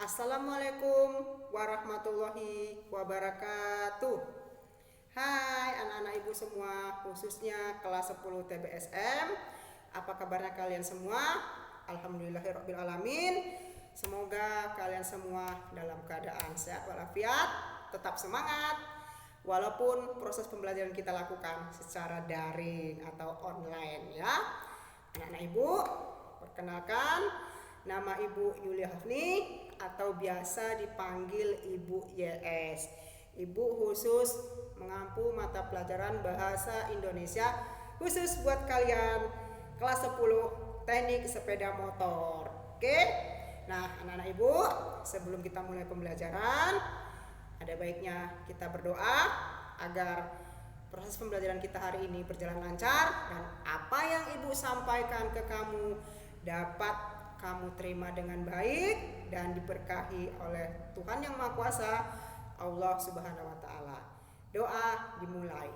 Assalamualaikum warahmatullahi wabarakatuh. Hai anak-anak ibu semua, khususnya kelas 10 TBSM. Apa kabarnya kalian semua? Alhamdulillahirrabbilalamin. Semoga kalian semua dalam keadaan sehat walafiat, tetap semangat. Walaupun proses pembelajaran kita lakukan secara daring atau online ya. Anak-anak ibu, perkenalkan, nama Ibu Yulia Hafni atau biasa dipanggil Ibu YS. Ibu khusus mengampu mata pelajaran bahasa Indonesia khusus buat kalian kelas 10 teknik sepeda motor. Oke? Nah, anak-anak Ibu, sebelum kita mulai pembelajaran, ada baiknya kita berdoa agar proses pembelajaran kita hari ini berjalan lancar dan apa yang Ibu sampaikan ke kamu dapat kamu terima dengan baik dan diberkahi oleh Tuhan Yang Maha Kuasa, Allah Subhanahu wa taala. Doa dimulai.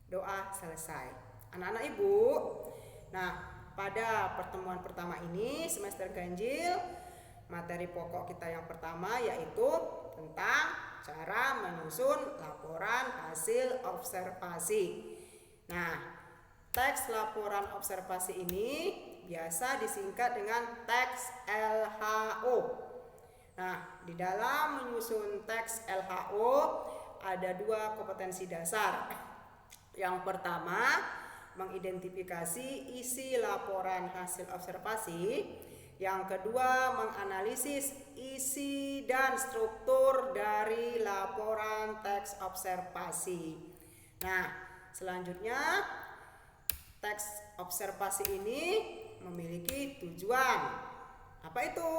Doa selesai. Anak-anak Ibu, nah, pada pertemuan pertama ini semester ganjil, materi pokok kita yang pertama yaitu tentang cara menyusun laporan hasil observasi. Nah, teks laporan observasi ini biasa disingkat dengan teks LHO. Nah, di dalam menyusun teks LHO ada dua kompetensi dasar. Yang pertama, mengidentifikasi isi laporan hasil observasi. Yang kedua, menganalisis isi dan struktur dari laporan teks observasi. Nah, selanjutnya teks observasi ini memiliki tujuan. Apa itu?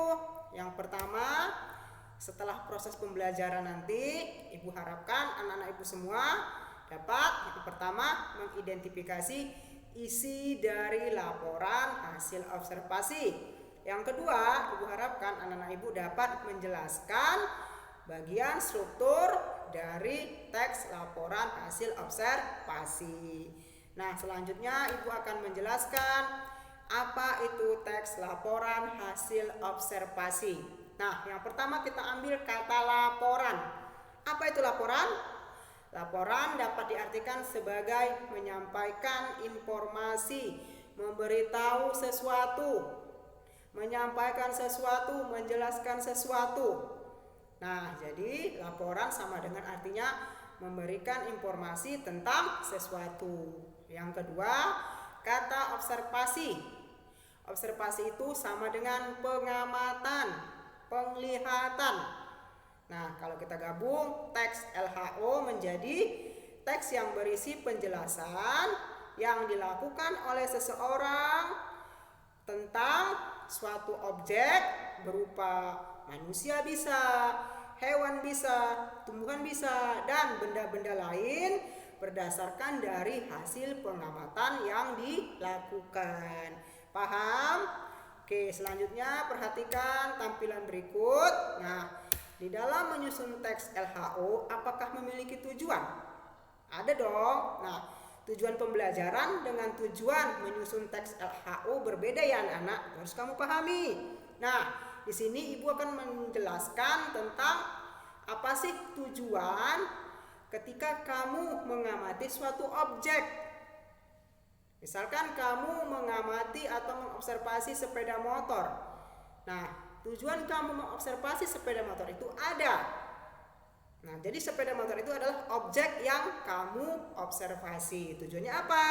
Yang pertama, setelah proses pembelajaran nanti, Ibu harapkan anak-anak Ibu semua dapat yang pertama mengidentifikasi isi dari laporan hasil observasi. Yang kedua, Ibu harapkan anak-anak Ibu dapat menjelaskan bagian struktur dari teks laporan hasil observasi. Nah, selanjutnya Ibu akan menjelaskan apa itu teks laporan hasil observasi. Nah, yang pertama kita ambil kata laporan. Apa itu laporan? Laporan dapat diartikan sebagai menyampaikan informasi, memberitahu sesuatu, menyampaikan sesuatu, menjelaskan sesuatu. Nah, jadi laporan sama dengan artinya memberikan informasi tentang sesuatu. Yang kedua, kata observasi. Observasi itu sama dengan pengamatan, penglihatan. Nah, kalau kita gabung, teks LHO menjadi teks yang berisi penjelasan yang dilakukan oleh seseorang tentang suatu objek berupa manusia bisa, hewan bisa, tumbuhan bisa, dan benda-benda lain berdasarkan dari hasil pengamatan yang dilakukan. Paham? Oke, selanjutnya perhatikan tampilan berikut. Nah, di dalam menyusun teks LHO, apakah memiliki tujuan? Ada dong. Nah, tujuan pembelajaran dengan tujuan menyusun teks LHO berbeda ya anak-anak. Harus kamu pahami. Nah, di sini Ibu akan menjelaskan tentang apa sih tujuan ketika kamu mengamati suatu objek. Misalkan kamu mengamati atau mengobservasi sepeda motor. Nah, tujuan kamu mengobservasi sepeda motor itu ada. Nah, jadi sepeda motor itu adalah objek yang kamu observasi. Tujuannya apa?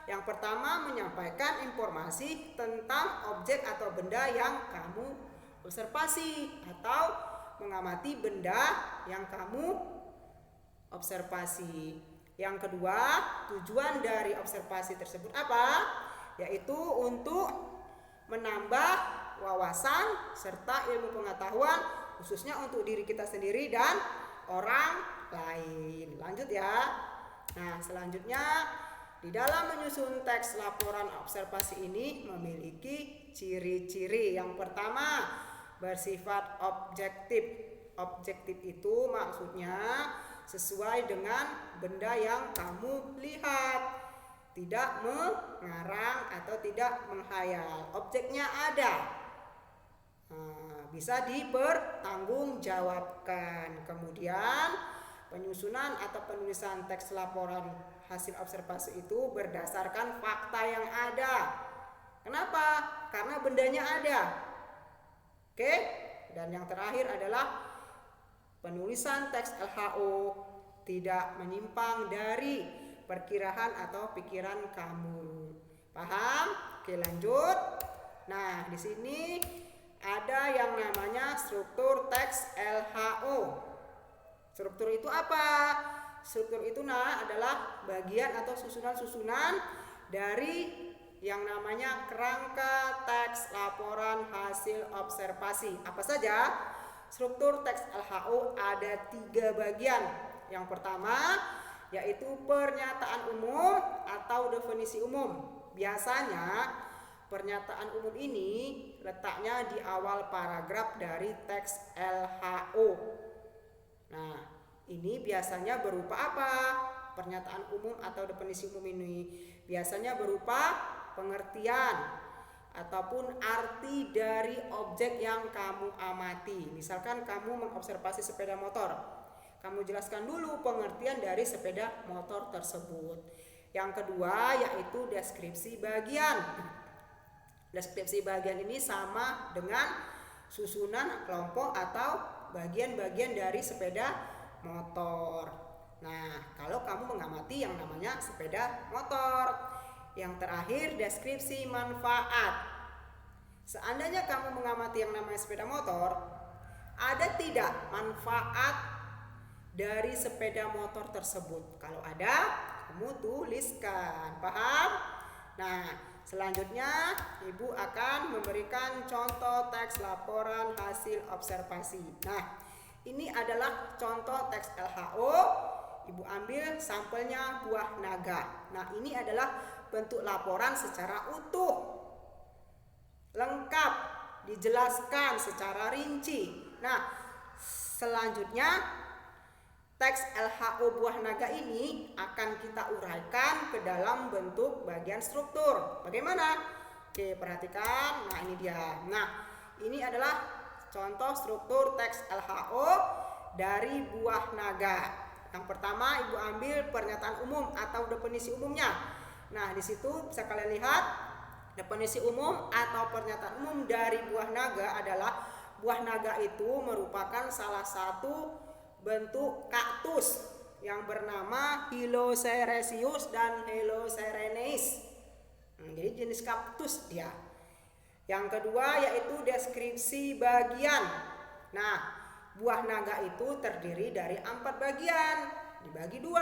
Yang pertama, menyampaikan informasi tentang objek atau benda yang kamu observasi atau mengamati benda yang kamu observasi. Yang kedua, tujuan dari observasi tersebut apa? Yaitu untuk menambah wawasan serta ilmu pengetahuan khususnya untuk diri kita sendiri dan orang lain. Lanjut ya. Nah, selanjutnya di dalam menyusun teks laporan observasi ini memiliki ciri-ciri. Yang pertama, bersifat objektif. Objektif itu maksudnya sesuai dengan benda yang kamu lihat. tidak mengarang atau tidak menghayal. Objeknya ada, bisa dipertanggungjawabkan. Kemudian penyusunan atau penulisan teks laporan hasil observasi itu berdasarkan fakta yang ada. Kenapa? Karena bendanya ada. Oke? Dan yang terakhir adalah penulisan teks LHO tidak menyimpang dari perkiraan atau pikiran kamu. Paham? Oke, lanjut. Nah, di sini ada yang namanya struktur teks LHO. Struktur itu apa? Struktur itu adalah bagian atau susunan-susunan dari yang namanya kerangka teks laporan hasil observasi. Apa saja? Struktur teks LHO ada 3 bagian. Yang pertama yaitu pernyataan umum atau definisi umum. Biasanya pernyataan umum ini letaknya di awal paragraf dari teks LHO. Nah, ini biasanya berupa apa? Pernyataan umum atau definisi umum ini biasanya berupa pengertian ataupun arti dari objek yang kamu amati. Misalkan kamu mengobservasi sepeda motor, kamu jelaskan dulu pengertian dari sepeda motor tersebut. Yang kedua yaitu deskripsi bagian. Deskripsi bagian ini sama dengan susunan kelompok atau bagian-bagian dari sepeda motor. Nah, kalau kamu mengamati yang namanya sepeda motor. Yang terakhir deskripsi manfaat. Seandainya kamu mengamati yang namanya sepeda motor, ada tidak manfaat dari sepeda motor tersebut? Kalau ada, kamu tuliskan. Paham? Nah, selanjutnya Ibu akan memberikan contoh teks laporan hasil observasi. Nah, ini adalah contoh teks LHO. Ibu ambil sampelnya buah naga. Nah, ini adalah bentuk laporan secara utuh, lengkap, dijelaskan secara rinci. Nah, selanjutnya teks LHO buah naga ini akan kita uraikan ke dalam bentuk bagian struktur. Bagaimana? Oke, perhatikan. Nah, ini dia. Nah, ini adalah contoh struktur teks LHO dari buah naga. Yang pertama, Ibu ambil pernyataan umum atau definisi umumnya. Nah, di situ bisa kalian lihat definisi umum atau pernyataan umum dari buah naga adalah buah naga itu merupakan salah satu bentuk kaktus yang bernama Hylocerasius dan Hylocerenes. Jadi jenis kaktus dia. Yang kedua yaitu deskripsi bagian. Nah, buah naga itu terdiri dari 4 bagian, dibagi 2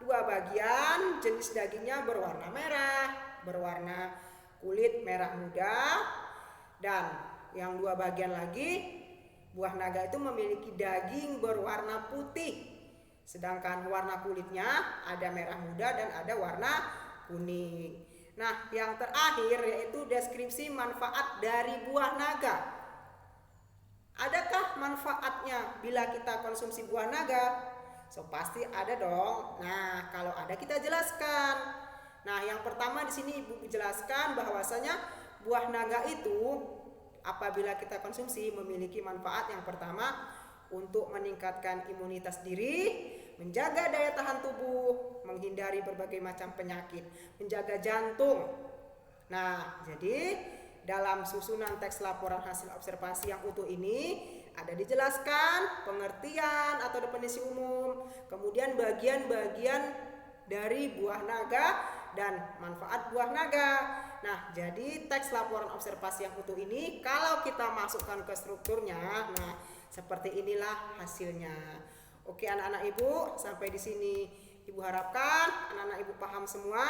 bagian. Jenis dagingnya berwarna merah, berwarna kulit merah muda, dan yang 2 bagian lagi buah naga itu memiliki daging berwarna putih, sedangkan warna kulitnya ada merah muda dan ada warna kuning. Nah, yang terakhir yaitu deskripsi manfaat dari buah naga. Adakah manfaatnya bila kita konsumsi buah naga? So, pasti ada dong. Nah, kalau ada kita jelaskan. Nah, yang pertama di sini Ibu jelaskan bahwasanya buah naga itu apabila kita konsumsi memiliki manfaat yang pertama untuk meningkatkan imunitas diri, menjaga daya tahan tubuh, menghindari berbagai macam penyakit, menjaga jantung. Nah, jadi dalam susunan teks laporan hasil observasi yang utuh ini ada dijelaskan pengertian atau definisi umum, kemudian bagian-bagian dari buah naga dan manfaat buah naga. Nah, jadi teks laporan observasi yang utuh ini kalau kita masukkan ke strukturnya, nah seperti inilah hasilnya. Oke anak-anak Ibu, sampai di sini Ibu harapkan anak-anak Ibu paham semua.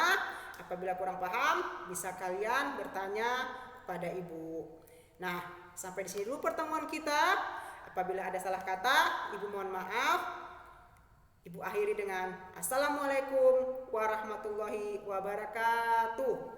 Apabila kurang paham, bisa kalian bertanya pada Ibu. Nah, sampai di sini dulu pertemuan kita. Apabila ada salah kata, Ibu mohon maaf. Ibu akhiri dengan Assalamualaikum warahmatullahi wabarakatuh.